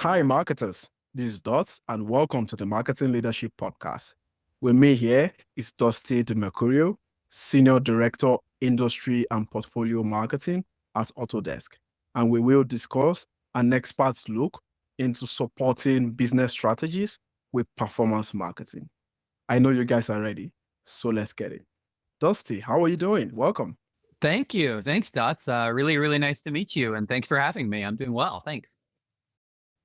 Hi, marketers. This is Dots, and welcome to the Marketing Leadership Podcast. With me here is Dusty DiMercurio, Senior Director, Industry and Portfolio Marketing at Autodesk. And we will discuss an expert's look into supporting business strategies with performance marketing. I know you guys are ready, so let's get it. Dusty, how are you doing? Welcome. Thank you. Thanks, Dots. Really nice to meet you. And thanks for having me. I'm doing well. Thanks.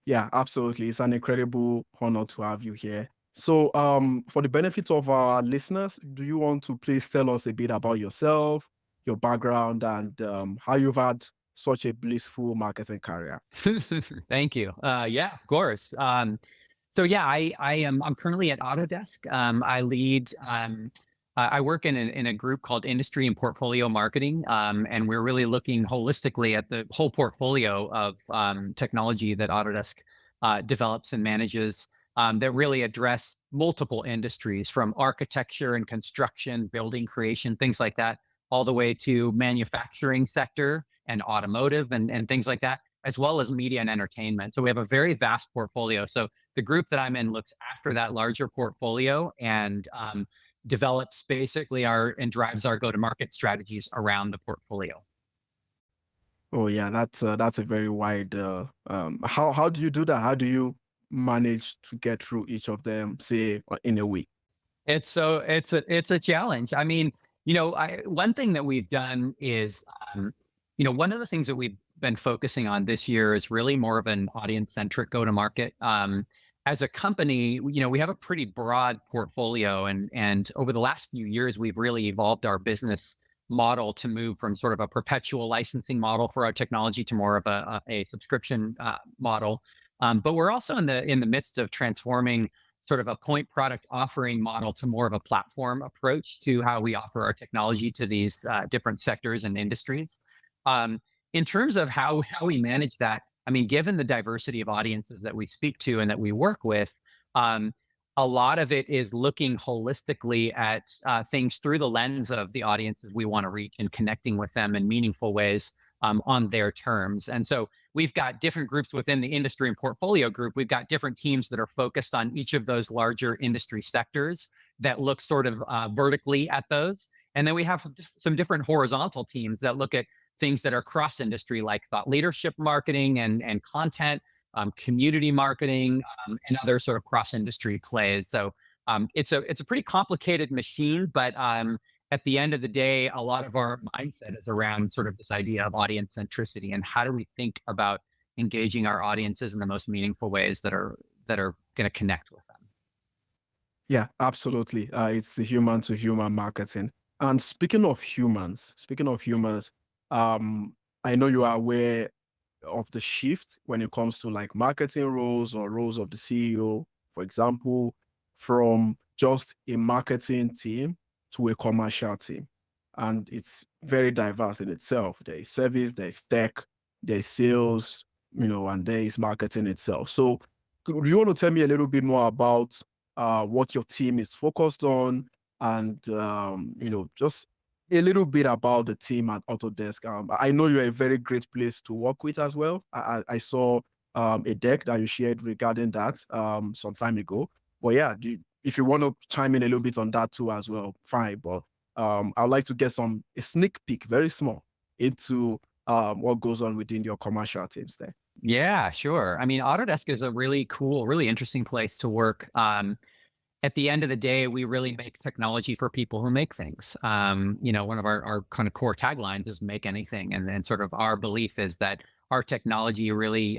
Yeah, absolutely. It's an incredible honor to have you here. So, for the benefit of our listeners, do you want to please tell us a bit about yourself, your background, and how you've had such a blissful marketing career? Thank you. Yeah, of course. I'm currently at Autodesk. I lead, I work in a group called Industry and Portfolio Marketing. And we're really looking holistically at the whole portfolio of technology that Autodesk develops and manages that really address multiple industries from architecture and construction, building creation, things like that, all the way to manufacturing sector and automotive and things like that, as well as media and entertainment. So we have a very vast portfolio. So the group that I'm in looks after that larger portfolio and develops basically and drives our go-to-market strategies around the portfolio. Oh yeah, that's a very wide. How do you do that? How do you manage to get through each of them, say, in a week? It's a challenge. I mean, one thing that we've done is, one of the things that we've been focusing on this year is really more of an audience-centric go-to-market. As a company, we have a pretty broad portfolio, and over the last few years, we've really evolved our business model to move from sort of a perpetual licensing model for our technology to more of a subscription model. But we're also in the midst of transforming sort of a point product offering model to more of a platform approach to how we offer our technology to these different sectors and industries. In terms of how we manage that, I mean, given the diversity of audiences that we speak to and that we work with, a lot of it is looking holistically at things through the lens of the audiences we want to reach and connecting with them in meaningful ways on their terms. And so we've got different groups within the industry and portfolio group. We've got different teams that are focused on each of those larger industry sectors that look sort of vertically at those. And then we have some different horizontal teams that look at things that are cross industry, like thought leadership marketing and content, community marketing, and other sort of cross industry plays. So it's a pretty complicated machine, but at the end of the day, a lot of our mindset is around sort of this idea of audience centricity and how do we think about engaging our audiences in the most meaningful ways that are going to connect with them. Yeah, absolutely. It's the human to human marketing. And speaking of humans, I know you are aware of the shift when it comes to like marketing roles or roles of the CEO, for example, from just a marketing team to a commercial team. And it's very diverse in itself. There is service, there's tech, there's sales, and there is marketing itself. So do you want to tell me a little bit more about what your team is focused on and, just a little bit about the team at Autodesk? I know you're a very great place to work with as well. I saw a deck that you shared regarding that some time ago. But yeah, if you want to chime in a little bit on that too as well, fine. But I'd like to get a sneak peek, very small, into what goes on within your commercial teams there. Yeah, sure. I mean, Autodesk is a really cool, really interesting place to work. At the end of the day, we really make technology for people who make things. One of our kind of core taglines is make anything. And then sort of our belief is that our technology really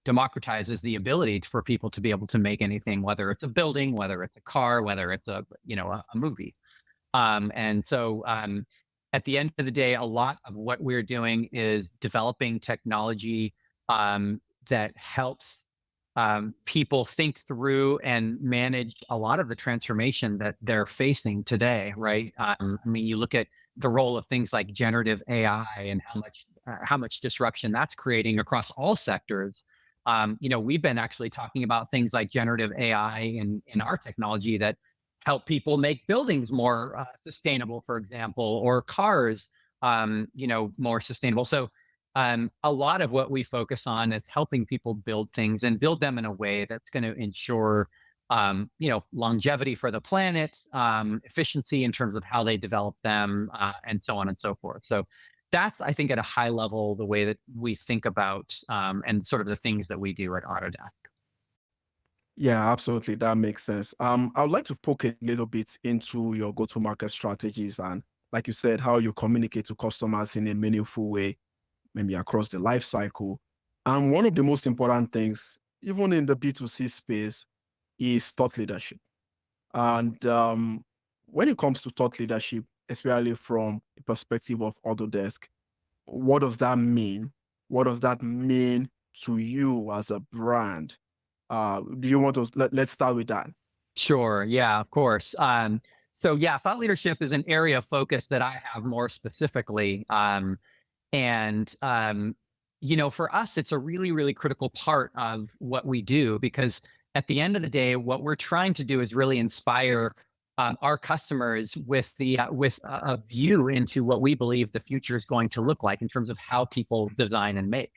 democratizes the ability for people to be able to make anything, whether it's a building, whether it's a car, whether it's a movie. At the end of the day, a lot of what we're doing is developing technology that helps people think through and manage a lot of the transformation that they're facing today, right? I mean, you look at the role of things like generative AI and how much disruption that's creating across all sectors. We've been actually talking about things like generative AI in our technology that help people make buildings more sustainable, for example, or cars, more sustainable. So a lot of what we focus on is helping people build things and build them in a way that's going to ensure, longevity for the planet, efficiency in terms of how they develop them, and so on and so forth. So that's, I think, at a high level, the way that we think about, and sort of the things that we do at Autodesk. Yeah, absolutely. That makes sense. I would like to poke a little bit into your go-to-market strategies and, like you said, how you communicate to customers in a meaningful way, maybe across the life cycle. And one of the most important things, even in the B2C space, is thought leadership. And when it comes to thought leadership, especially from the perspective of Autodesk, what does that mean? What does that mean to you as a brand? Do you want to let's start with that? Sure. Yeah, of course. So yeah, thought leadership is an area of focus that I have more specifically. And for us, it's a really, really critical part of what we do, because at the end of the day, what we're trying to do is really inspire our customers with a view into what we believe the future is going to look like in terms of how people design and make.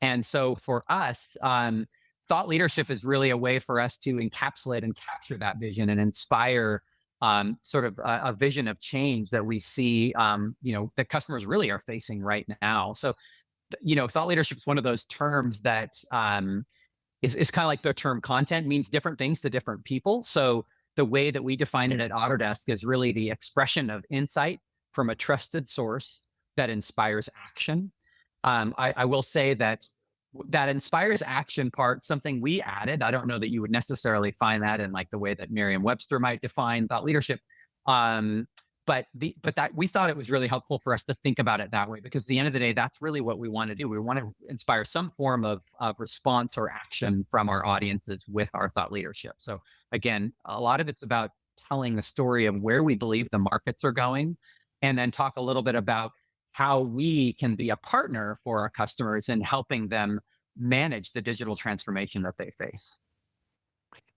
And so for us, thought leadership is really a way for us to encapsulate and capture that vision and inspire, sort of a vision of change that we see, that customers really are facing right now. So, thought leadership is one of those terms that, is kind of like the term content means different things to different people. So the way that we define it at Autodesk is really the expression of insight from a trusted source that inspires action. I will say that that inspires action part, something we added. I don't know that you would necessarily find that in like the way that Merriam-Webster might define thought leadership. But that we thought it was really helpful for us to think about it that way, because at the end of the day, that's really what we want to do. We want to inspire some form of response or action from our audiences with our thought leadership. So again, a lot of it's about telling the story of where we believe the markets are going, and then talk a little bit about how we can be a partner for our customers in helping them manage the digital transformation that they face.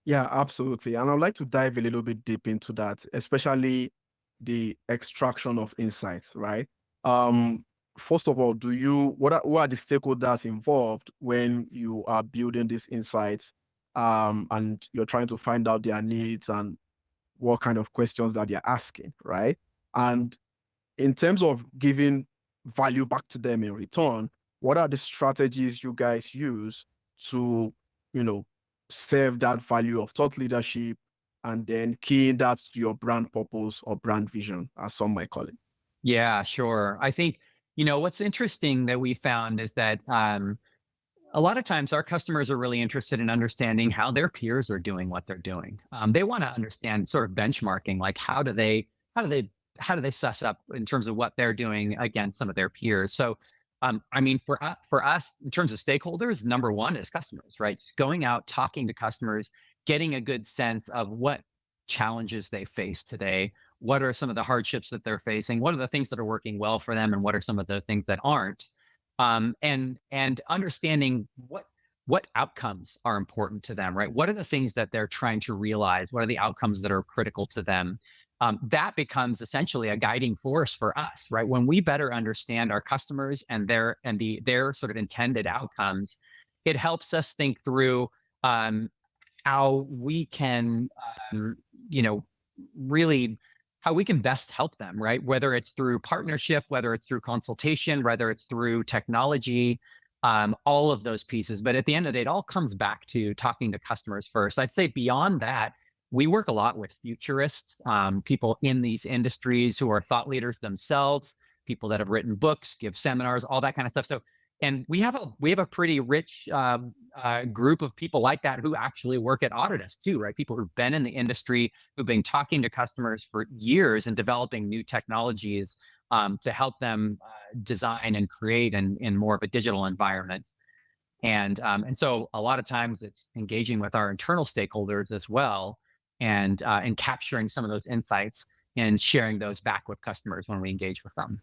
Yeah, absolutely. And I'd like to dive a little bit deep into that, especially the extraction of insights, right? Um, First of all, what are the stakeholders involved when you are building these insights, and you're trying to find out their needs and what kind of questions that they're asking, right? And in terms of giving value back to them in return, what are the strategies you guys use to, you know, serve that value of thought leadership and then keying that to your brand purpose or brand vision, as some might call it? Yeah, sure. I think, what's interesting that we found is that, a lot of times our customers are really interested in understanding how their peers are doing what they're doing. They want to understand sort of benchmarking, like how do they, how do they suss up in terms of what they're doing against some of their peers. So, I mean, for us, in terms of stakeholders, number one is customers, right? Just going out, talking to customers, getting a good sense of what challenges they face today. What are some of the hardships that they're facing? What are the things that are working well for them, and what are some of the things that aren't? And understanding what outcomes are important to them, right? What are the things that they're trying to realize? What are the outcomes that are critical to them? That becomes essentially a guiding force for us, right? When we better understand our customers and their sort of intended outcomes, it helps us think through, how we can, um, you know, really how we can best help them, right? Whether it's through partnership, whether it's through consultation, whether it's through technology, all of those pieces. But at the end of the day, it all comes back to talking to customers first. I'd say beyond that, we work a lot with futurists, people in these industries who are thought leaders themselves, people that have written books, give seminars, all that kind of stuff. So, and we have a pretty rich, group of people like that who actually work at Autodesk too, right? People who've been in the industry, who've been talking to customers for years and developing new technologies, to help them design and create in more of a digital environment. And so a lot of times it's engaging with our internal stakeholders as well, and capturing some of those insights and sharing those back with customers when we engage with them.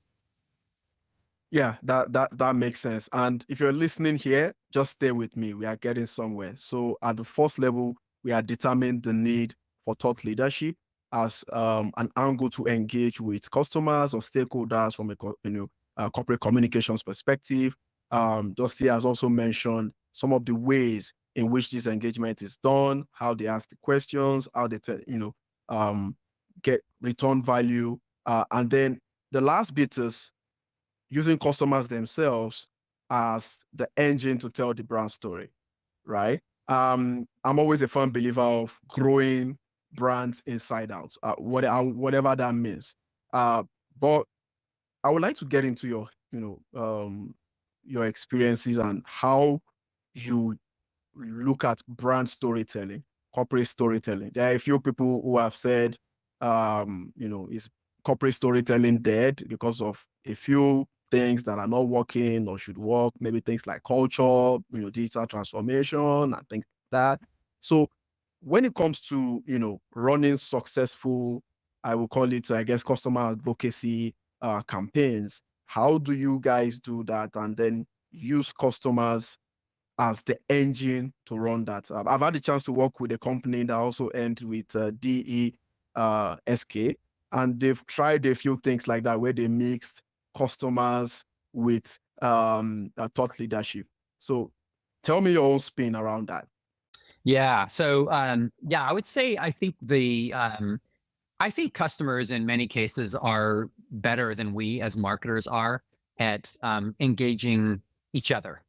Yeah, that makes sense. And if you're listening here, just stay with me. We are getting somewhere. So at the first level, we are determining the need for thought leadership as an angle to engage with customers or stakeholders from a corporate communications perspective. Dusty has also mentioned some of the ways in which this engagement is done, how they ask the questions, how they get return value, and then the last bit is using customers themselves as the engine to tell the brand story, right? I'm always a firm believer of growing brands inside out, whatever that means. But I would like to get into your experiences and how you look at brand storytelling, corporate storytelling. There are a few people who have said, is corporate storytelling dead because of a few things that are not working or should work, maybe things like culture, digital transformation and things like that. So when it comes to, running successful, I will call it, I guess, customer advocacy campaigns, how do you guys do that and then use customers as the engine to run that? I've had the chance to work with a company that also ends with DESK, and they've tried a few things like that where they mixed customers with thought leadership. So tell me your own spin around that. Yeah. So yeah, I would say I think customers in many cases are better than we as marketers are at engaging each other.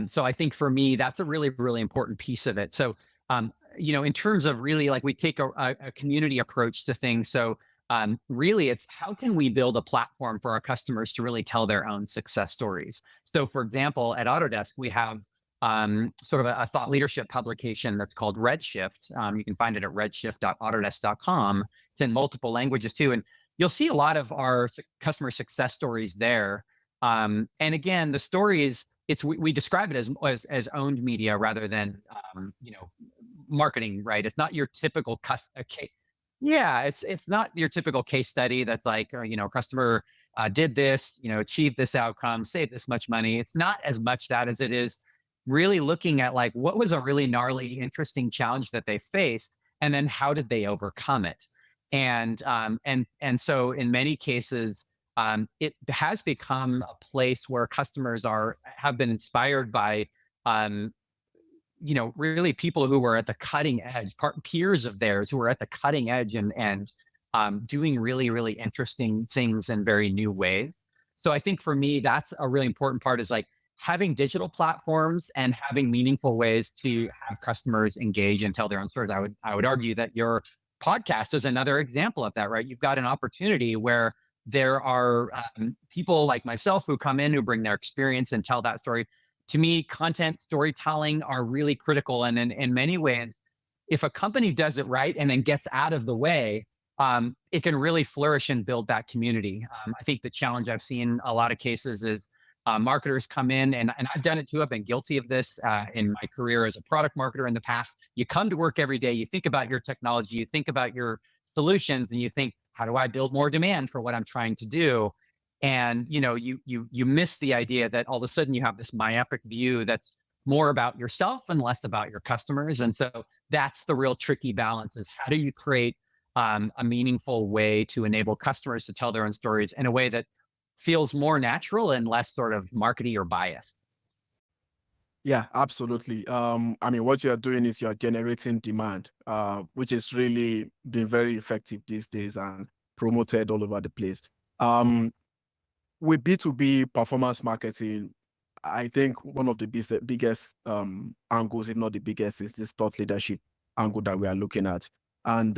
So I think for me, that's a really, really important piece of it. So, in terms of really like we take a community approach to things. So really it's how can we build a platform for our customers to really tell their own success stories? So for example, at Autodesk, we have sort of a thought leadership publication that's called Redshift. You can find it at redshift.autodesk.com. It's in multiple languages too. And you'll see a lot of our customer success stories there. And again, the stories, we describe it as owned media rather than, marketing, right? It's not your typical case. Yeah, it's not your typical case study that's like, customer did this, achieved this outcome, saved this much money. It's not as much that as it is really looking at like what was a really gnarly, interesting challenge that they faced, and then how did they overcome it? And so in many cases, it has become a place where customers have been inspired by um, really people who were at the cutting edge, peers of theirs who were at the cutting edge and doing really, really interesting things in very new ways. So I think for me, that's a really important part is like having digital platforms and having meaningful ways to have customers engage and tell their own stories. I would argue that your podcast is another example of that, right? You've got an opportunity where there are people like myself who come in who bring their experience and tell that story. To me, content storytelling are really critical. And in many ways, if a company does it right and then gets out of the way, it can really flourish and build that community. I think the challenge I've seen a lot of cases is marketers come in, and I've done it too. I've been guilty of this in my career as a product marketer in the past. You come to work every day, you think about your technology, you think about your solutions, and you think, how do I build more demand for what I'm trying to do? And you miss the idea that all of a sudden you have this myopic view that's more about yourself and less about your customers. And so that's the real tricky balance: is how do you create a meaningful way to enable customers to tell their own stories in a way that feels more natural and less sort of markety or biased. Yeah, absolutely. I mean, what you're doing is you're generating demand, which is really been very effective these days and promoted all over the place. Um, with B2B performance marketing, I think one of the biggest angles, if not the biggest, is this thought leadership angle that we are looking at. And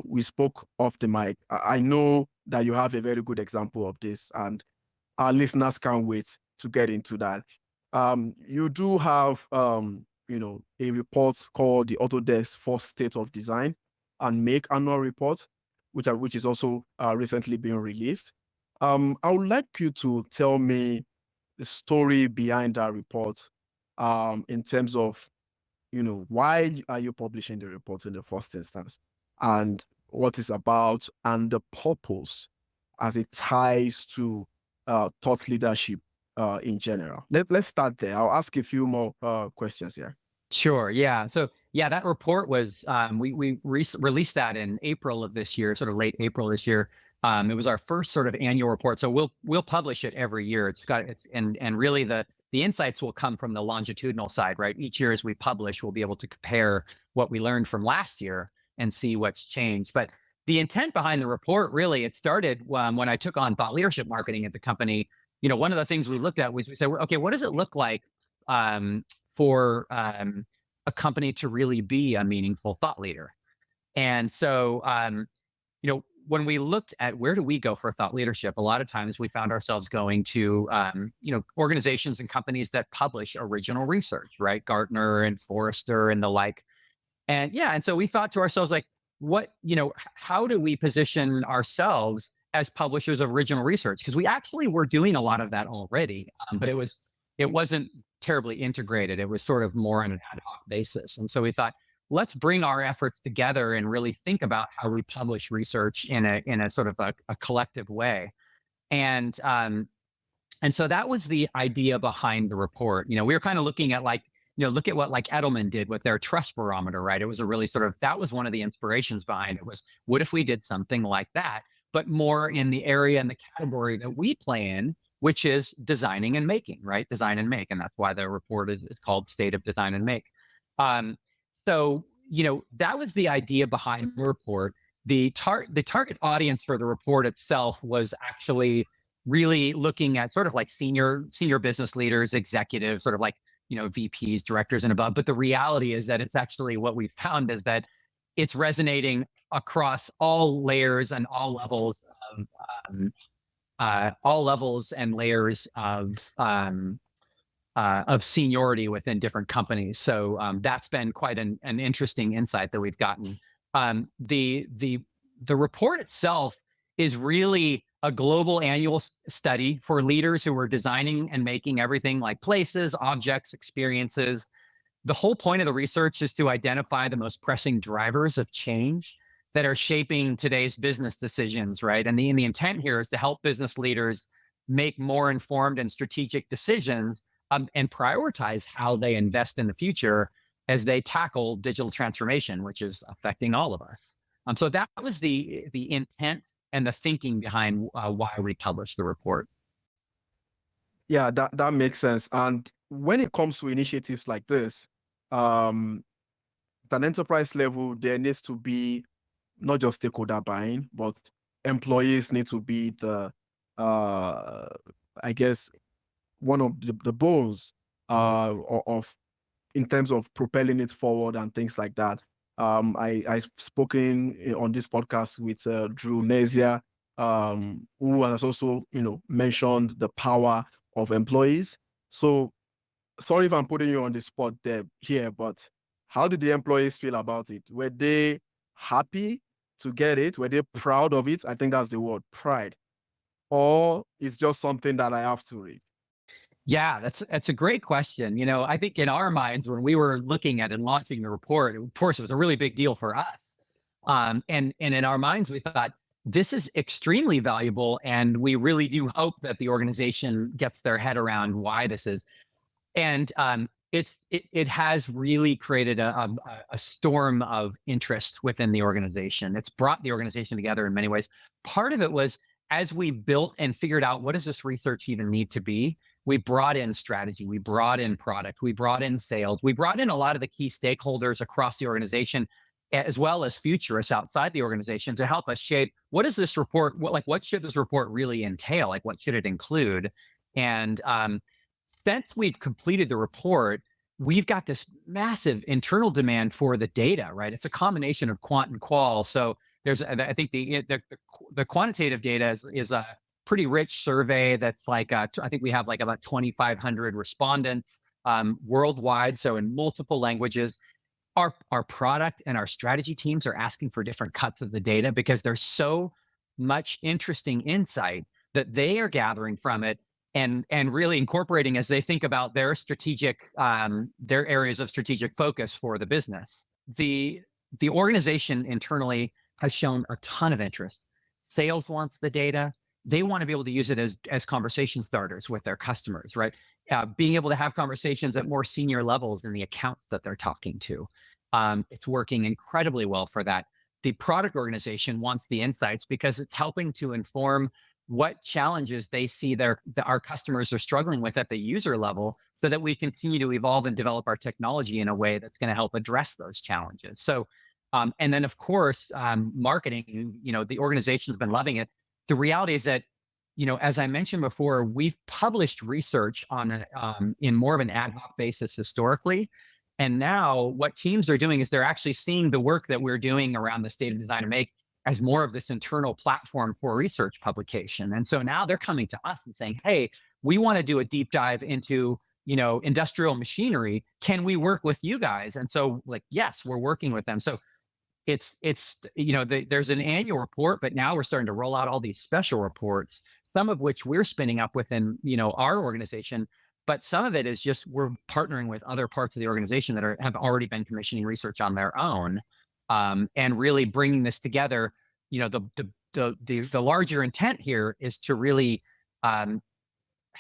we spoke off the mic. I know that you have a very good example of this, and our listeners can't wait to get into that. You do have a report called the Autodesk First State of Design and Make annual report, which is also recently being released. I would like you to tell me the story behind that report, in terms of, why are you publishing the report in the first instance, and what it's about, and the purpose as it ties to thought leadership in general. Let's start there. I'll ask a few more questions here. Sure. Yeah. So yeah, that report was we released that in April of this year, sort of late April this year. It was our first sort of annual report. So we'll publish it every year. It's really the the insights will come from the longitudinal side, right? Each year as we publish, we'll be able to compare what we learned from last year and see what's changed. But the intent behind the report, really, it started when I took on thought leadership marketing at the company. One of the things we looked at was we said, okay, what does it look like for a company to really be a meaningful thought leader? And so, when we looked at where do we go for thought leadership, a lot of times we found ourselves going to, organizations and companies that publish original research, right? Gartner and Forrester and the like. And so we thought to ourselves, like, how do we position ourselves as publishers of original research? Because we actually were doing a lot of that already, but it wasn't terribly integrated. It was sort of more on an ad hoc basis. And so we thought, let's bring our efforts together and really think about how we publish research in a sort of a collective way. And so that was the idea behind the report. We were kind of looking at look at what like Edelman did with their trust barometer, right? It was a really that was one of the inspirations behind it was, what if we did something like that, but more in the area and the category that we play in, which is designing and making, right? Design and make. And that's why the report is called State of Design and Make. So, that was the idea behind the report. The target audience for the report itself was actually really looking at sort of like senior business leaders, executives, sort of like, VPs, directors and above. But the reality is that it's actually, what we found is that it's resonating across all layers and all levels and layers of seniority within different companies. So that's been quite an interesting insight that we've gotten. The report itself is really a global annual study for leaders who are designing and making everything like places, objects, experiences. The whole point of the research is to identify the most pressing drivers of change that are shaping today's business decisions, right? And the intent here is to help business leaders make more informed and strategic decisions and prioritize how they invest in the future as they tackle digital transformation, which is affecting all of us. So that was the intent and the thinking behind why we published the report. Yeah, that makes sense. And when it comes to initiatives like this, at an enterprise level, there needs to be not just stakeholder buying, but employees need to be the, I guess, one of the bones of in terms of propelling it forward and things like that. I've spoken on this podcast with Drew Nazia, who has also, mentioned the power of employees. So sorry if I'm putting you on the spot here, but how did the employees feel about it? Were they happy to get it? Were they proud of it? I think that's the word, pride. Or it's just something that I have to read? Yeah, that's a great question. I think in our minds, when we were looking at and launching the report, of course, it was a really big deal for us. And in our minds, we thought this is extremely valuable, and we really do hope that the organization gets their head around why this is. And it has really created a storm of interest within the organization. It's brought the organization together in many ways. Part of it was, as we built and figured out what does this research even need to be, we brought in strategy, we brought in product, we brought in sales, we brought in a lot of the key stakeholders across the organization, as well as futurists outside the organization, to help us shape what is this report, what should this report really entail, like what should it include. And since we've completed the report, we've got this massive internal demand for the data, right? It's a combination of quant and qual. So I think the quantitative data is a pretty rich survey that's like, I think we have like about 2,500 respondents worldwide, so in multiple languages. Our product and our strategy teams are asking for different cuts of the data because there's so much interesting insight that they are gathering from it and really incorporating as they think about their their areas of strategic focus for the business. The organization internally has shown a ton of interest. Sales wants the data. They want to be able to use it as conversation starters with their customers, right? Being able to have conversations at more senior levels in the accounts that they're talking to. It's working incredibly well for that. The product organization wants the insights because it's helping to inform what challenges they see our customers are struggling with at the user level, so that we continue to evolve and develop our technology in a way that's going to help address those challenges. So, and then of course, marketing, the organization's been loving it. The reality is that, as I mentioned before, we've published research on in more of an ad hoc basis historically. And now what teams are doing is they're actually seeing the work that we're doing around the state of design and make as more of this internal platform for research publication. And so now they're coming to us and saying, hey, we want to do a deep dive into, industrial machinery. Can we work with you guys? And so, like, yes, we're working with them. So there's an annual report, but now we're starting to roll out all these special reports, some of which we're spinning up within, our organization. But some of it is just we're partnering with other parts of the organization that have already been commissioning research on their own, and really bringing this together. The larger intent here is to really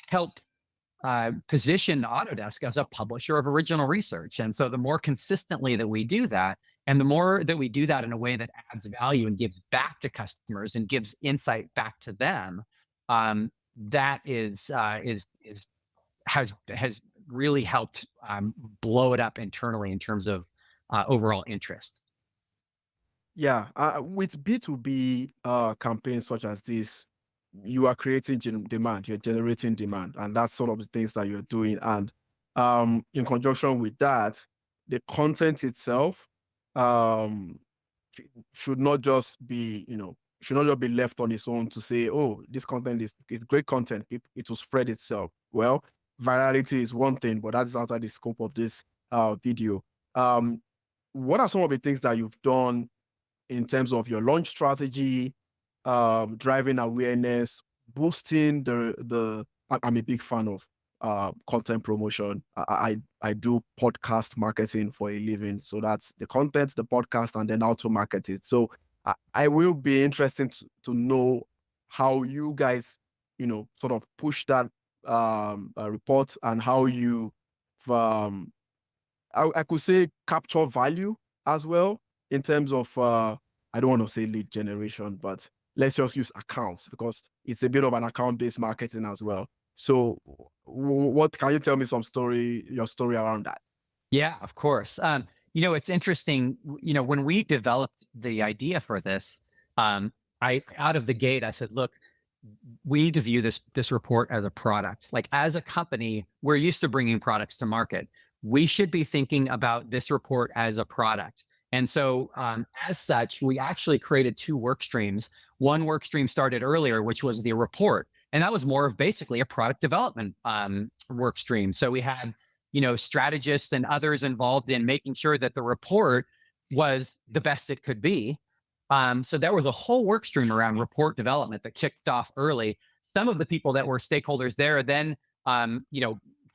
help position Autodesk as a publisher of original research. And so the more consistently that we do that, and the more that we do that in a way that adds value and gives back to customers and gives insight back to them, that has really helped blow it up internally in terms of overall interest. Yeah, with B2B campaigns such as this, you are creating demand, you're generating demand, and that's sort of the things that you're doing. And in conjunction with that, the content itself should not just be, left on its own to say, oh, this content is great content, it will spread itself. Well, virality is one thing, but that's outside the scope of this video. What are some of the things that you've done in terms of your launch strategy, driving awareness, boosting I'm a big fan of content promotion. I do podcast marketing for a living. So that's the content, the podcast, and then how to market it. So I will be interested to know how you guys, sort of push that report, and how you, I could say, capture value as well in terms of, I don't want to say lead generation, but let's just use accounts, because it's a bit of an account-based marketing as well. So what can you tell me your story around that? Yeah, of course. It's interesting, when we developed the idea for this, out of the gate, I said, look, we need to view this report as a product. Like, as a company, we're used to bringing products to market. We should be thinking about this report as a product. And so, as such, we actually created two work streams. One work stream started earlier, which was the report. And that was more of basically a product development work stream. So we had, strategists and others involved in making sure that the report was the best it could be. So there was a whole work stream around report development that kicked off early. Some of the people that were stakeholders there then,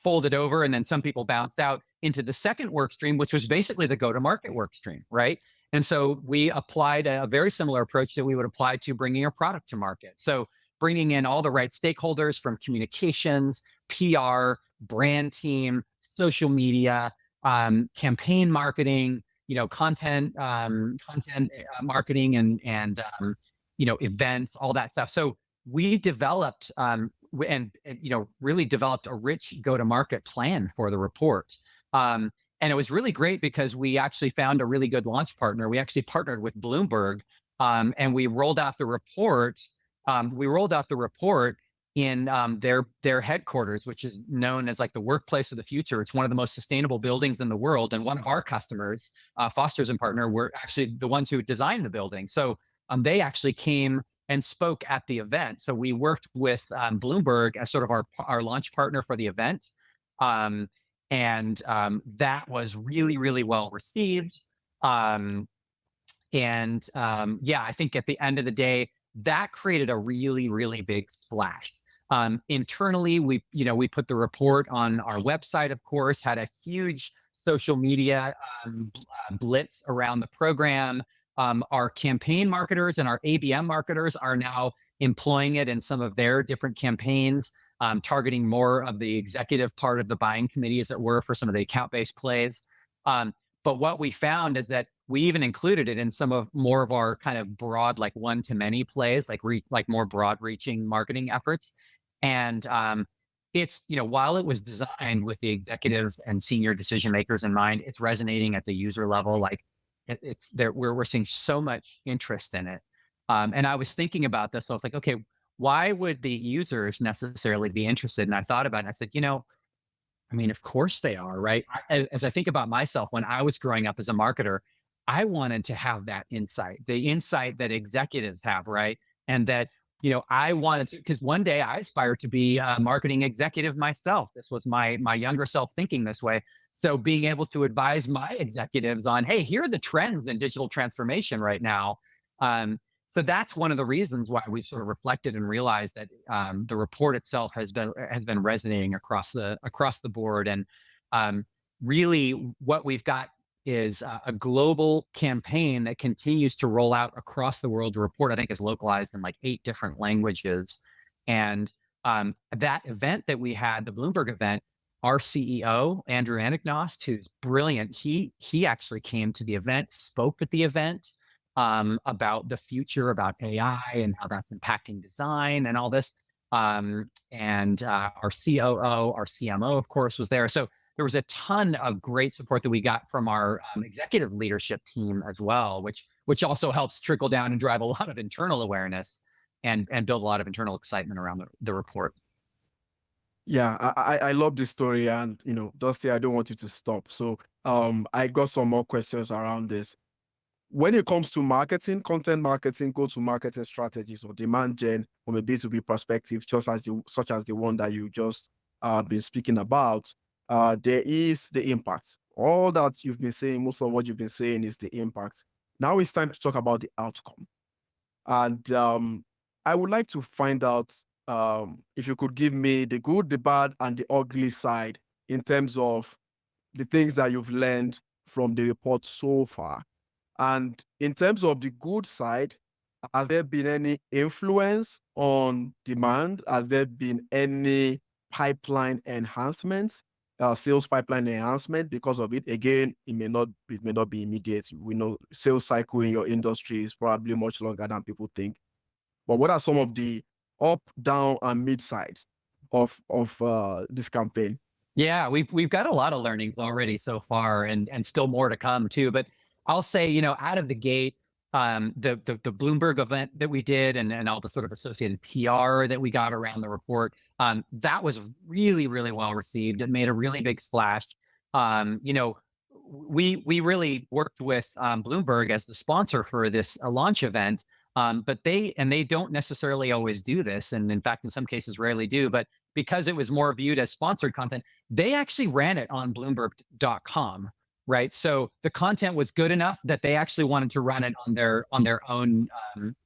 folded over, and then some people bounced out into the second work stream, which was basically the go-to-market work stream, right? And so we applied a very similar approach that we would apply to bringing a product to market. So bringing in all the right stakeholders from communications, PR, brand team, social media, campaign marketing, content marketing, and events, all that stuff. So we developed and really developed a rich go-to-market plan for the report. And it was really great because we actually found a really good launch partner. We actually partnered with Bloomberg, and we rolled out the report. In their headquarters, which is known as like the workplace of the future. It's one of the most sustainable buildings in the world. And one of our customers, Foster's and Partner, were actually the ones who designed the building. So they actually came and spoke at the event. So we worked with Bloomberg as sort of our launch partner for the event. And that was really, really well received. I think at the end of the day, that created a really, really big splash. Internally, we put the report on our website, of course, had a huge social media blitz around the program. Our campaign marketers and our ABM marketers are now employing it in some of their different campaigns, targeting more of the executive part of the buying committee, as it were, for some of the account-based plays. But But what we found is that we even included it in some of more of our kind of broad, like one-to-many plays, like more broad-reaching marketing efforts. And it's, while it was designed with the executives and senior decision makers in mind, it's resonating at the user level. Like it's there, we're seeing so much interest in it. And I was thinking about this. So I was like, okay, why would the users necessarily be interested? And I thought about it. And I said, I mean, of course they are, right? As I think about myself, when I was growing up as a marketer, I wanted to have that insight, the insight that executives have, right? And that, I wanted to, because one day I aspired to be a marketing executive myself. This was my younger self thinking this way. So being able to advise my executives on, hey, here are the trends in digital transformation right now. So that's one of the reasons why we've sort of reflected and realized that the report itself has been resonating across the board. And really, what we've got is a global campaign that continues to roll out across the world. The report, I think, is localized in like 8 different languages. And that event that we had, the Bloomberg event, our CEO, Andrew Anagnost, who's brilliant, he actually came to the event, spoke at the event about the future, about AI and how that's impacting design and all this. And our COO, our CMO, of course, was there. So there was a ton of great support that we got from our executive leadership team as well, which also helps trickle down and drive a lot of internal awareness and build a lot of internal excitement around the report. Yeah, I love this story, and Dusty, I don't want you to stop. So I got some more questions around this. When it comes to marketing, content marketing, go-to-marketing strategies, or demand gen from a B2B perspective, such as the one that you just been speaking about, there is the impact. All that you've been saying, most of what you've been saying is the impact. Now it's time to talk about the outcome. And I would like to find out if you could give me the good, the bad, and the ugly side in terms of the things that you've learned from the report so far. And in terms of the good side, has there been any influence on demand? Has there been any pipeline enhancements, sales pipeline enhancement because of it? Again, it may not be immediate. We know sales cycle in your industry is probably much longer than people think. But what are some of the up, down, and mid sides of this campaign? Yeah, we've got a lot of learnings already so far, and still more to come too. But I'll say, out of the gate, the Bloomberg event that we did, and all the sort of associated PR that we got around the report, that was really, really well received. It made a really big splash. We really worked with Bloomberg as the sponsor for this launch event. But they don't necessarily always do this, and in fact, in some cases, rarely do. But because it was more viewed as sponsored content, they actually ran it on Bloomberg.com, right? So the content was good enough that they actually wanted to run it on their own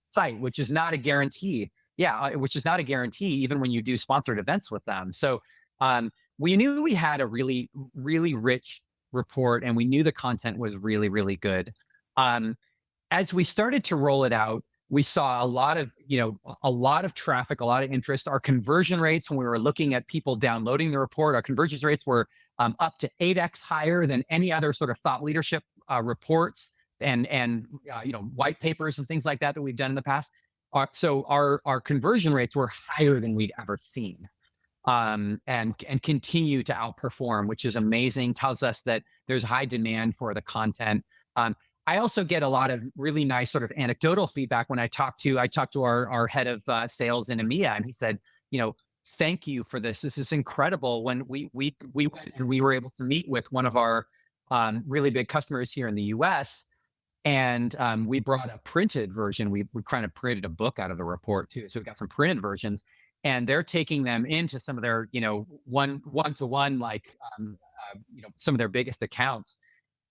site, which is not a guarantee. Yeah, which is not a guarantee even when you do sponsored events with them. So we knew we had a really, really rich report, and we knew the content was really, really good. As we started to roll it out, we saw a lot of traffic, a lot of interest. Our conversion rates, when we were looking at people downloading the report, our conversion rates were up to 8x higher than any other sort of thought leadership reports and white papers and things like that we've done in the past. So our conversion rates were higher than we'd ever seen, and continue to outperform, which is amazing. Tells us that there's high demand for the content. I also get a lot of really nice sort of anecdotal feedback when I talked to our head of sales in EMEA, and he said, thank you for this. This is incredible. When we went and we were able to meet with one of our really big customers here in the US, and we brought a printed version. We kind of printed a book out of the report too. So we got some printed versions, and they're taking them into some of their, one-to-one, like, some of their biggest accounts,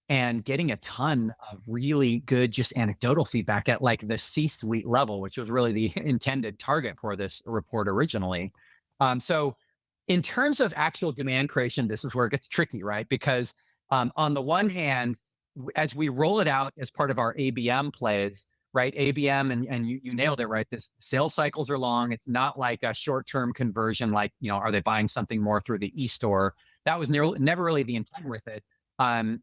and getting a ton of really good, just anecdotal feedback at like the C-suite level, which was really the intended target for this report originally. So in terms of actual demand creation, this is where it gets tricky, right? Because on the one hand, as we roll it out as part of our ABM plays, right? ABM, and you nailed it, right? This sales cycles are long. It's not like a short-term conversion, like, are they buying something more through the e-store? That was never really the intent with it.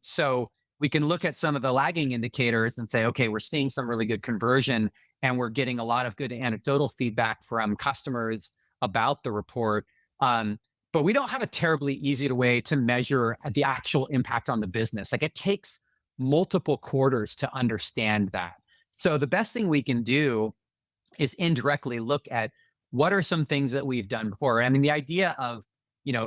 So we can look at some of the lagging indicators and say, okay, we're seeing some really good conversion and we're getting a lot of good anecdotal feedback from customers about the report. But we don't have a terribly easy way to measure the actual impact on the business. Like, it takes multiple quarters to understand that. So the best thing we can do is indirectly look at what are some things that we've done before. I mean, the idea of,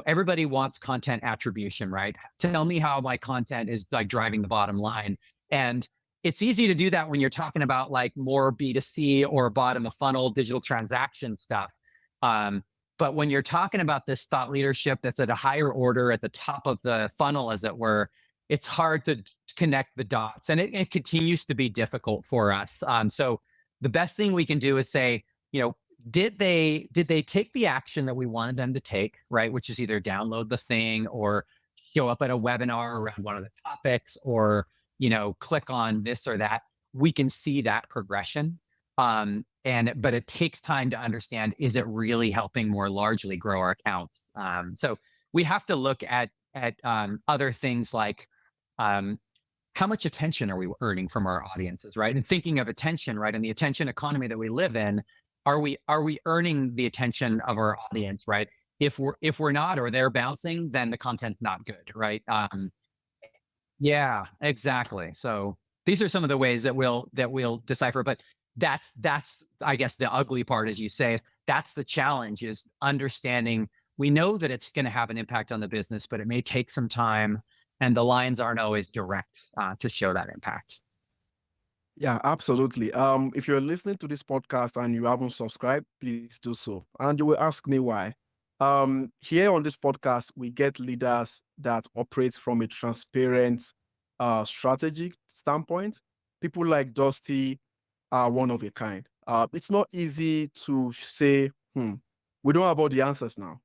everybody wants content attribution, right? Tell me how my content is like driving the bottom line. And it's easy to do that when you're talking about like more B2C or bottom of funnel digital transaction stuff. But when you're talking about this thought leadership that's at a higher order at the top of the funnel, as it were, it's hard to connect the dots, and it continues to be difficult for us. So the best thing we can do is say, did they take the action that we wanted them to take, right? Which is either download the thing or show up at a webinar around one of the topics, or click on this or that. We can see that progression. But it takes time to understand, is it really helping more largely grow our accounts? So we have to look at other things like, how much attention are we earning from our audiences, right? And thinking of attention, right, in the attention economy that we live in, are we earning the attention of our audience, right? If we're not, or they're bouncing, then the content's not good, right? Yeah, exactly. So these are some of the ways that we'll decipher. But that's I guess the ugly part, as you say, that's the challenge, is understanding. We know that it's going to have an impact on the business, but it may take some time, and the lines aren't always direct to show that impact. Yeah, absolutely. If you're listening to this podcast and you haven't subscribed, please do so. And you will ask me why. Here on this podcast, we get leaders that operate from a transparent strategic standpoint. People like Dusty are one of a kind. It's not easy to say, we don't have all the answers now.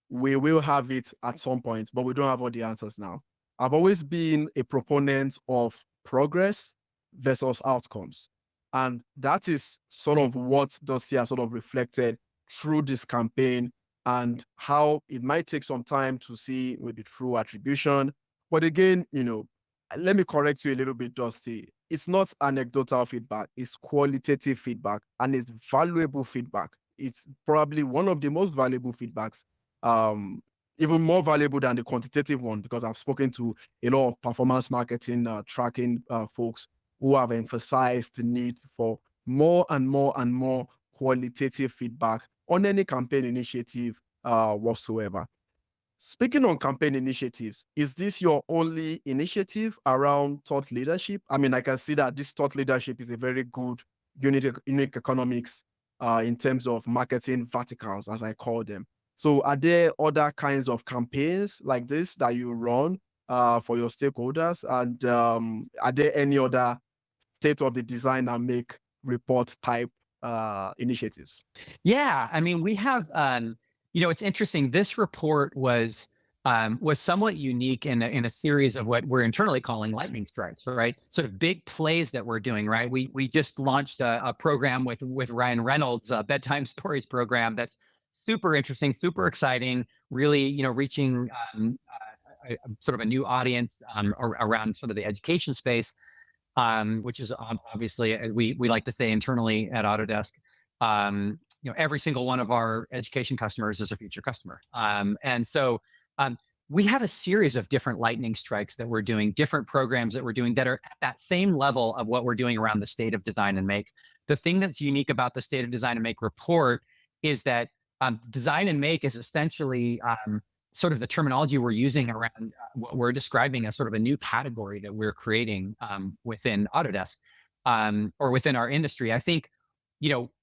We will have it at some point, but we don't have all the answers now. I've always been a proponent of progress versus outcomes. And that is sort of what Dusty has sort of reflected through this campaign, and how it might take some time to see maybe true attribution. But again, let me correct you a little bit, Dusty. It's not anecdotal feedback, it's qualitative feedback, and it's valuable feedback. It's probably one of the most valuable feedbacks, even more valuable than the quantitative one, because I've spoken to a lot of performance marketing tracking folks who have emphasized the need for more and more and more qualitative feedback on any campaign initiative whatsoever. Speaking on campaign initiatives, is this your only initiative around thought leadership? I mean, I can see that this thought leadership is a very good unique economics in terms of marketing verticals, as I call them. So are there other kinds of campaigns like this that you run for your stakeholders? And are there any other state of the design and make report type initiatives? Yeah, I mean, we have, it's interesting. This report was somewhat unique in a series of what we're internally calling lightning strikes, right? Sort of big plays that we're doing, right? We just launched a program with Ryan Reynolds, a bedtime stories program that's super interesting, super exciting, really, reaching sort of a new audience around sort of the education space. Which is obviously, as we like to say internally at Autodesk, every single one of our education customers is a future customer. And so we have a series of different lightning strikes that we're doing, different programs that we're doing that are at that same level of what we're doing around the State of Design and Make. The thing that's unique about the State of Design and Make report is that design and make is essentially sort of the terminology we're using around what we're describing as sort of a new category that we're creating within Autodesk or within our industry. I think,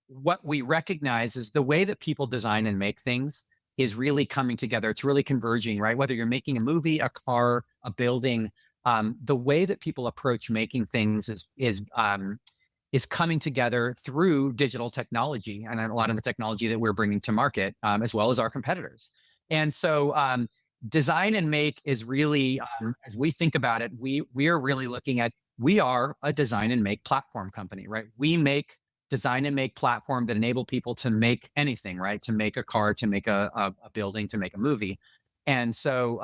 what we recognize is the way that people design and make things is really coming together. It's really converging, right? Whether you're making a movie, a car, a building, the way that people approach making things is coming together through digital technology and a lot of the technology that we're bringing to market, as well as our competitors. And so design and make is really, as we think about it, we are really looking at, we are a design and make platform company, right? We make design and make platform that enable people to make anything, right? To make a car, to make a building, to make a movie. And so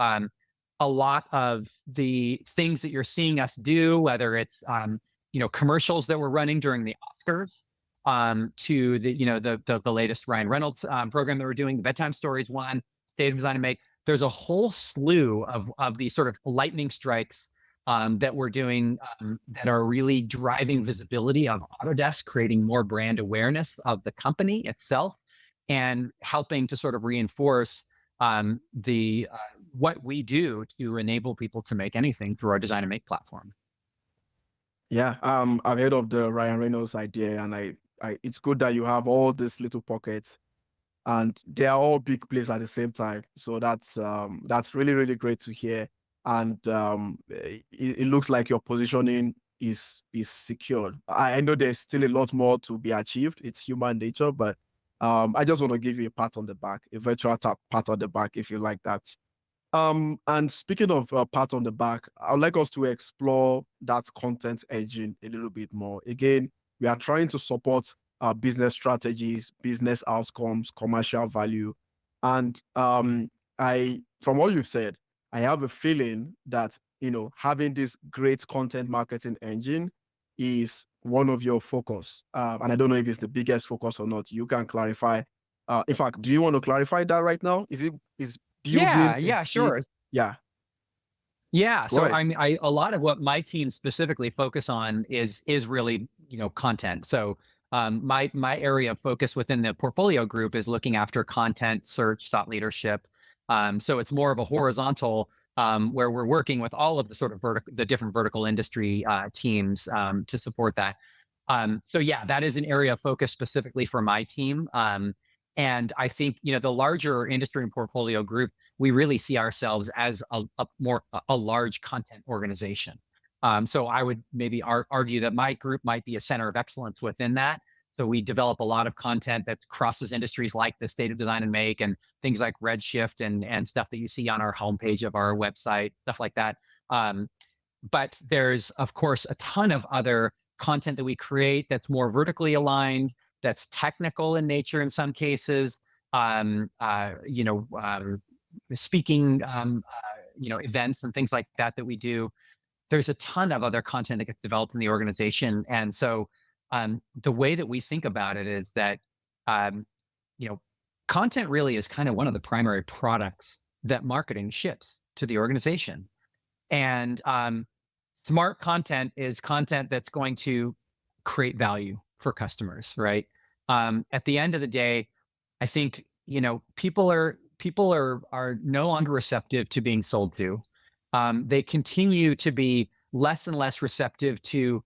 a lot of the things that you're seeing us do, whether it's commercials that we're running during the Oscars, to the latest Ryan Reynolds program that we're doing, the Bedtime Stories one, State of Design and Make. There's a whole slew of these sort of lightning strikes that we're doing that are really driving visibility of Autodesk, creating more brand awareness of the company itself, and helping to sort of reinforce the what we do to enable people to make anything through our Design and Make platform. Yeah, I've heard of the Ryan Reynolds idea, and it's good that you have all these little pockets, and they are all big plays at the same time. So that's really, really great to hear. And it looks like your positioning is secured. I know there's still a lot more to be achieved. It's human nature, but I just want to give you a pat on the back, a virtual pat on the back, if you like that. And speaking of pat on the back, I would like us to explore that content engine a little bit more. Again, we are trying to support business strategies, business outcomes, commercial value. And from what you've said, I have a feeling that, having this great content marketing engine is one of your focus. And I don't know if it's the biggest focus or not. You can clarify. In fact, do you want to clarify that right now? Is building Yeah, sure. Yeah. Yeah. So Right. I mean, a lot of what my team specifically focus on is really, content. So my area of focus within the portfolio group is looking after content, search, thought leadership. So it's more of a horizontal where we're working with all of the sort of the different vertical industry teams to support that. So yeah, that is an area of focus specifically for my team. And I think, the larger industry and portfolio group, we really see ourselves as a large content organization. So I would maybe argue that my group might be a center of excellence within that. So we develop a lot of content that crosses industries like the State of Design and Make and things like Redshift and stuff that you see on our homepage of our website, stuff like that. But there's, of course, a ton of other content that we create that's more vertically aligned, that's technical in nature in some cases, speaking, events and things like that we do. There's a ton of other content that gets developed in the organization. And so the way that we think about it is that, um, content really is kind of one of the primary products that marketing ships to the organization. And smart content is content that's going to create value for customers, right? At the end of the day, I think people are no longer receptive to being sold to. They continue to be less and less receptive to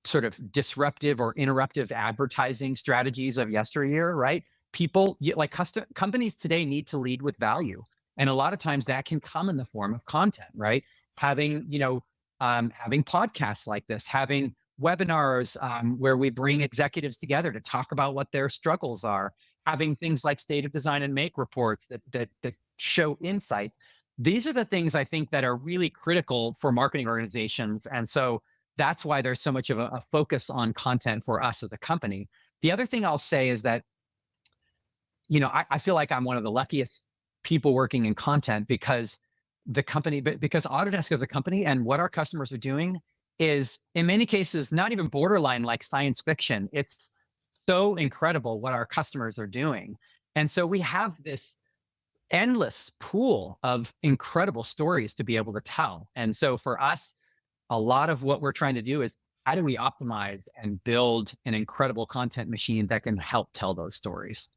sort of disruptive or interruptive advertising strategies of yesteryear, right? People like companies today need to lead with value, and a lot of times that can come in the form of content, right? Having having podcasts like this, having webinars where we bring executives together to talk about what their struggles are, having things like State of Design and Make reports that show insights. These are the things I think that are really critical for marketing organizations. And so that's why there's so much of a focus on content for us as a company. The other thing I'll say is that, I feel like I'm one of the luckiest people working in content because because Autodesk as a company and what our customers are doing is in many cases not even borderline like science fiction. It's so incredible what our customers are doing. And so we have this endless pool of incredible stories to be able to tell. And so for us, a lot of what we're trying to do is how do we optimize and build an incredible content machine that can help tell those stories?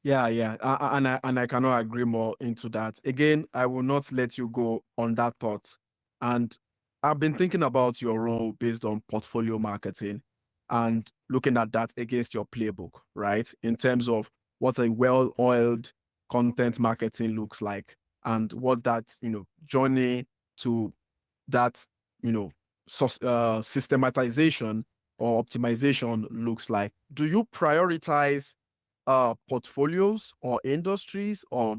Yeah, yeah. And I cannot agree more into that. Again, I will not let you go on that thought. And I've been thinking about your role based on portfolio marketing and looking at that against your playbook, right? In terms of what a well-oiled content marketing looks like and what that, journey to that, systematization or optimization looks like. Do you prioritize portfolios or industries or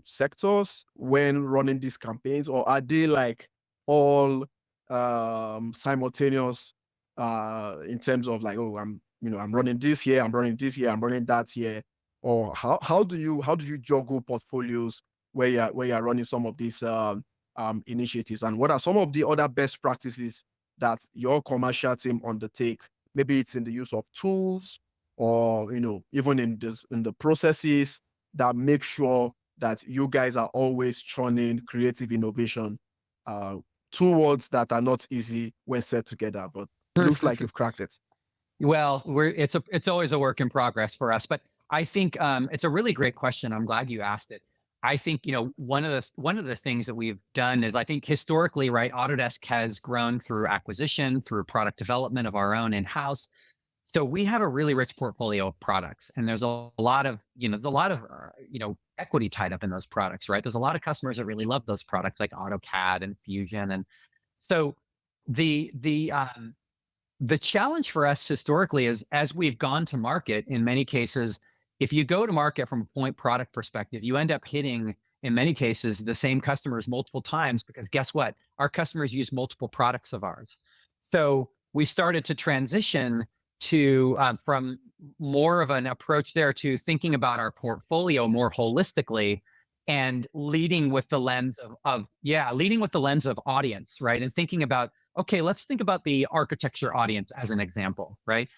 sectors when running these campaigns, or are they like all simultaneous in terms of like, oh, I'm running this here, I'm running this here, I'm running that here, or how do you juggle portfolios where you're running some of these initiatives, and what are some of the other best practices that your commercial team undertake? Maybe it's in the use of tools, or even in the processes that make sure that you guys are always churning creative innovation. Uh, Two words that are not easy when said together, but it looks like you've cracked it. Well, it's always a work in progress for us, but I think it's a really great question. I'm glad you asked it. I think one of the things that we've done is, I think historically, right, Autodesk has grown through acquisition, through product development of our own in house. So we have a really rich portfolio of products, and there's a lot of equity tied up in those products, right? There's a lot of customers that really love those products, like AutoCAD and Fusion, and so the challenge for us historically is, as we've gone to market, in many cases, if you go to market from a point product perspective, you end up hitting, in many cases, the same customers multiple times, because guess what? Our customers use multiple products of ours. So we started to transition to from more of an approach there to thinking about our portfolio more holistically, and leading with the lens of audience, right? And thinking about, okay, let's think about the architecture audience as an example, right?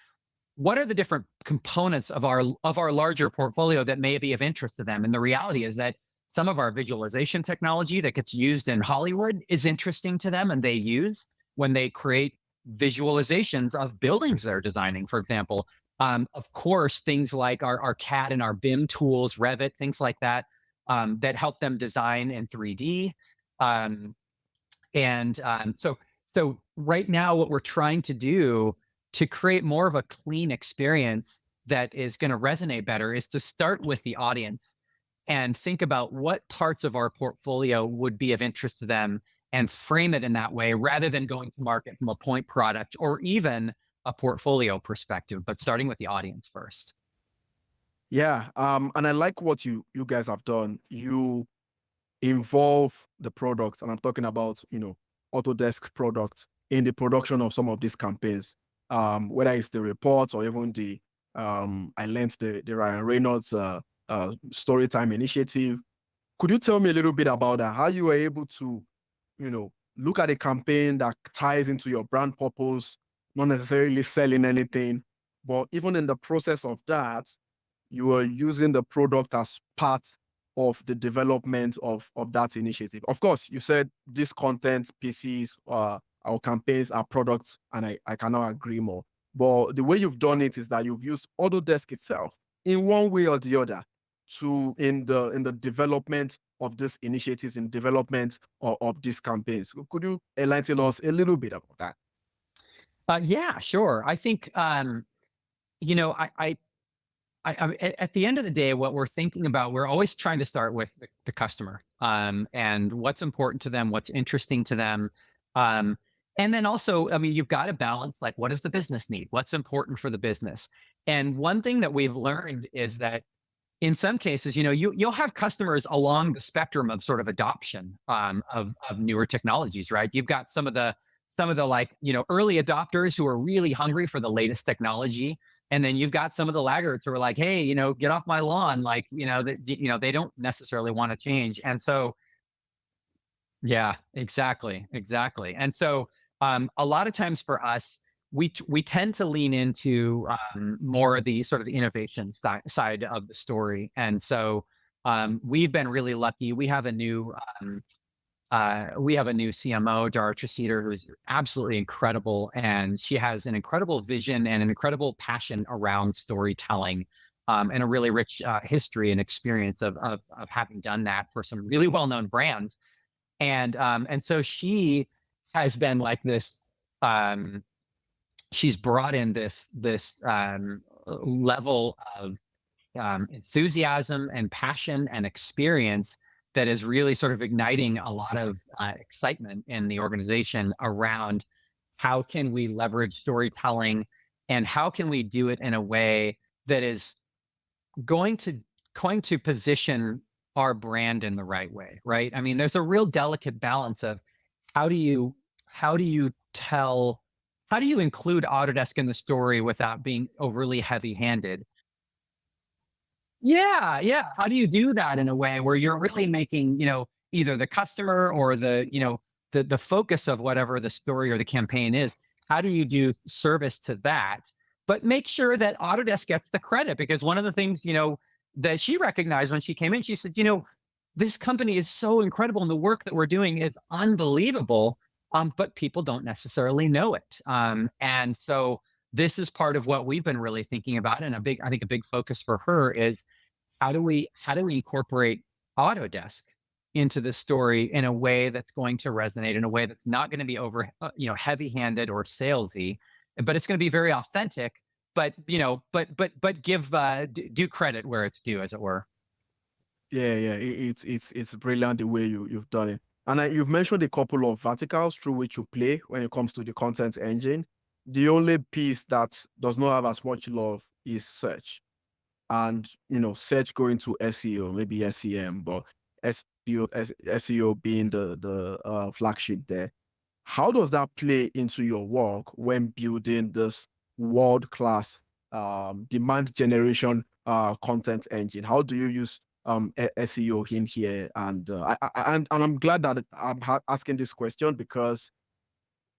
What are the different components of our larger portfolio that may be of interest to them? And the reality is that some of our visualization technology that gets used in Hollywood is interesting to them, and they use when they create visualizations of buildings they're designing, for example. Of course, things like our CAD and our BIM tools, Revit, things like that, that help them design in 3D. Um, and so right now, what we're trying to do to create more of a clean experience that is going to resonate better is to start with the audience and think about what parts of our portfolio would be of interest to them, and frame it in that way, rather than going to market from a point product or even a portfolio perspective, but starting with the audience first. Yeah, and I like what you guys have done. You involve the products, and I'm talking about Autodesk products in the production of some of these campaigns. Whether it's the reports, or even the I learned the Ryan Reynolds Storytime initiative. Could you tell me a little bit about that? How you were able to look at a campaign that ties into your brand purpose, not necessarily selling anything, but even in the process of that, you are using the product as part of the development of that initiative. Of course, you said this content pieces, our campaigns are products, and I cannot agree more. But the way you've done it is that you've used Autodesk itself in one way or the other to in the development of these initiatives, in development of these campaigns. Could you enlighten us a little bit about that? Yeah, sure. I think you know, at the end of the day, what we're thinking about, we're always trying to start with the customer, and what's important to them, what's interesting to them. And then also, I mean, you've got to balance, like, what does the business need? What's important for the business? And one thing that we've learned is that in some cases, you'll have customers along the spectrum of sort of adoption, of newer technologies, right? You've got some of the like, early adopters who are really hungry for the latest technology. And then you've got some of the laggards who are like, hey, get off my lawn. Like, they don't necessarily want to change. And so, yeah, exactly. Exactly. And so, a lot of times for us, we tend to lean into more of the sort of the innovation side of the story. And so, we've been really lucky. We have a new CMO, Dara Traceder, who's absolutely incredible, and she has an incredible vision and an incredible passion around storytelling, and a really rich history and experience of having done that for some really well known brands. And so she has been like this. She's brought in this level of enthusiasm and passion and experience that is really sort of igniting a lot of excitement in the organization around how can we leverage storytelling, and how can we do it in a way that is going to going to position our brand in the right way, right? I mean, there's a real delicate balance of how do you how do you tell how do you include Autodesk in the story without being overly heavy-handed? Yeah, yeah. How do you do that in a way where you're really making, either the customer or the focus of whatever the story or the campaign is. How do you do service to that? But make sure that Autodesk gets the credit, because one of the things, that she recognized when she came in, she said, this company is so incredible and the work that we're doing is unbelievable. But people don't necessarily know it. And so this is part of what we've been really thinking about. And I think a big focus for her is how do we incorporate Autodesk into the story in a way that's going to resonate, in a way that's not going to be over, heavy-handed or salesy, but it's going to be very authentic. But give due credit where it's due, as it were. Yeah, yeah, it's brilliant the way you've done it. And you've mentioned a couple of verticals through which you play when it comes to the content engine. The only piece that does not have as much love is search. And search going to SEO, maybe SEM, but SEO being the flagship there. How does that play into your work when building this world-class demand generation content engine? How do you use SEO in here? And and I'm glad that I'm asking this question, because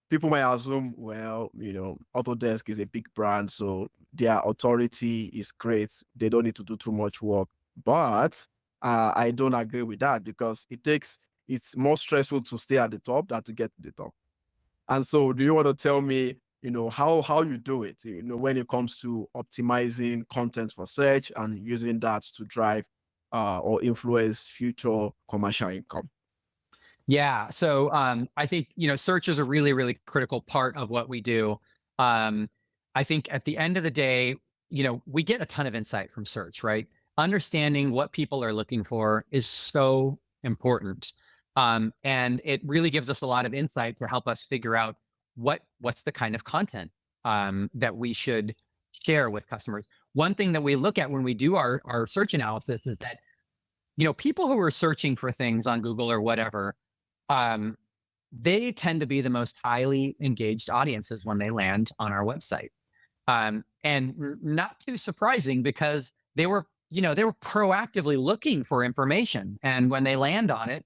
people might assume, well, Autodesk is a big brand, so their authority is great. They don't need to do too much work. But I don't agree with that, because it's more stressful to stay at the top than to get to the top. And so do you want to tell me, how you do it, when it comes to optimizing content for search and using that to drive or influence future commercial income? Yeah. So I think, search is a really, really critical part of what we do. Um, I think at the end of the day, we get a ton of insight from search, right? Understanding what people are looking for is so important. And it really gives us a lot of insight to help us figure out what's the kind of content that we should share with customers. One thing that we look at when we do our search analysis is that, people who are searching for things on Google or whatever, um, they tend to be the most highly engaged audiences when they land on our website. And not too surprising, because they were proactively looking for information. And when they land on it,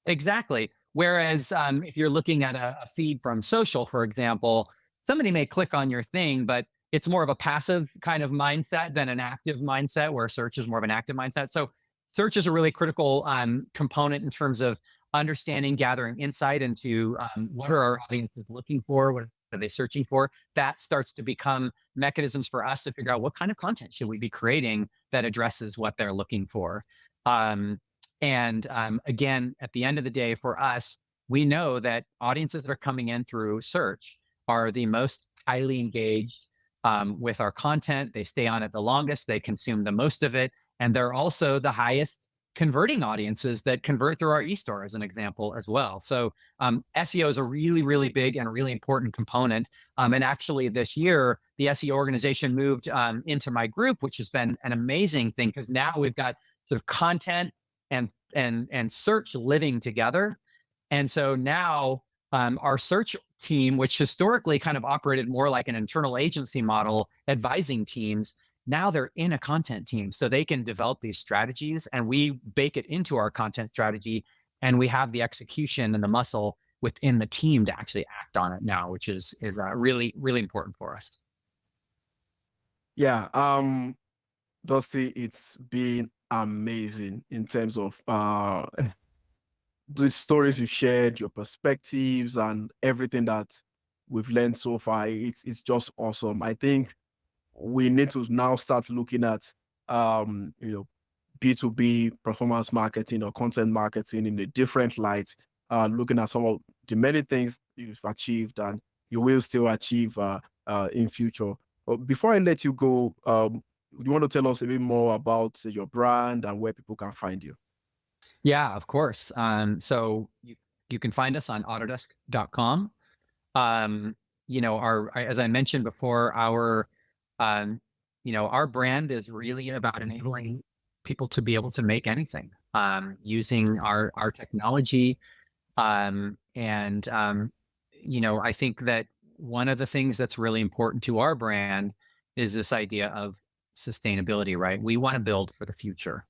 exactly. Whereas if you're looking at a feed from social, for example, somebody may click on your thing, but it's more of a passive kind of mindset than an active mindset, where search is more of an active mindset. So search is a really critical component in terms of understanding, gathering insight into what are our audiences looking for, what are they searching for. That starts to become mechanisms for us to figure out what kind of content should we be creating that addresses what they're looking for. And again, at the end of the day, for us, we know that audiences that are coming in through search are the most highly engaged with our content. They stay on it the longest, they consume the most of it, and they're also the highest converting audiences that convert through our e-store, as an example, as well. So SEO is a really, really big and really important component. And actually this year, the SEO organization moved into my group, which has been an amazing thing, because now we've got sort of content and search living together. And so now our search team, which historically kind of operated more like an internal agency model, advising teams, now they're in a content team, so they can develop these strategies, and we bake it into our content strategy, and we have the execution and the muscle within the team to actually act on it now, which is really, really important for us. Yeah, Dusty, it's been amazing in terms of the stories you shared, your perspectives, and everything that we've learned so far. It's just awesome. I think we need to now start looking at B2B performance marketing or content marketing in a different light, looking at some of the many things you've achieved and you will still achieve in future. But before I let you go, you want to tell us a bit more about your brand and where people can find you? Yeah, of course. So you can find us on autodesk.com. As I mentioned before, um, our brand is really about enabling people to be able to make anything using our technology. I think that one of the things that's really important to our brand is this idea of sustainability, right? We want to build for the future.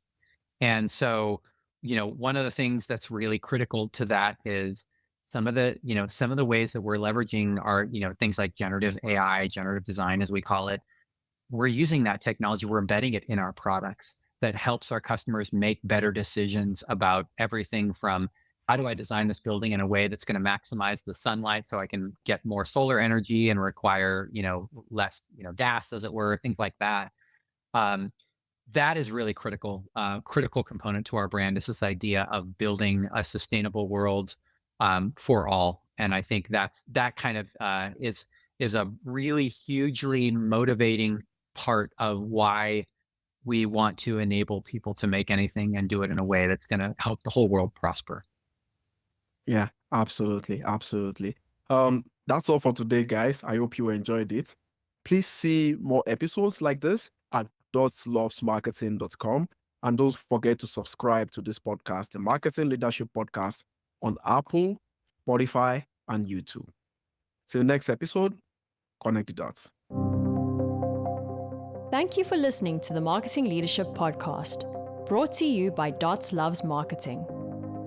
And so one of the things that's really critical to that is some of the ways that we're leveraging are, things like generative AI, generative design, as we call it. We're using that technology, we're embedding it in our products that helps our customers make better decisions about everything from how do I design this building in a way that's going to maximize the sunlight so I can get more solar energy and require, less, gas, as it were, things like that. Um, that is really critical component to our brand is this idea of building a sustainable world for all. And I think that kind of is a really hugely motivating part of why we want to enable people to make anything and do it in a way that's going to help the whole world prosper. Yeah, absolutely. Absolutely. That's all for today, guys. I hope you enjoyed it. Please see more episodes like this at dotslovesmarketing.com. And don't forget to subscribe to this podcast, the Marketing Leadership Podcast, on Apple, Spotify, and YouTube. Till next episode, connect the dots. Thank you for listening to the Marketing Leadership Podcast, brought to you by Dots Loves Marketing.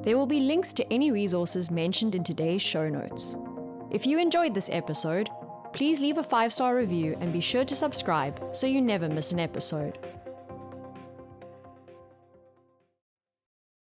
There will be links to any resources mentioned in today's show notes. If you enjoyed this episode, please leave a 5-star review and be sure to subscribe so you never miss an episode.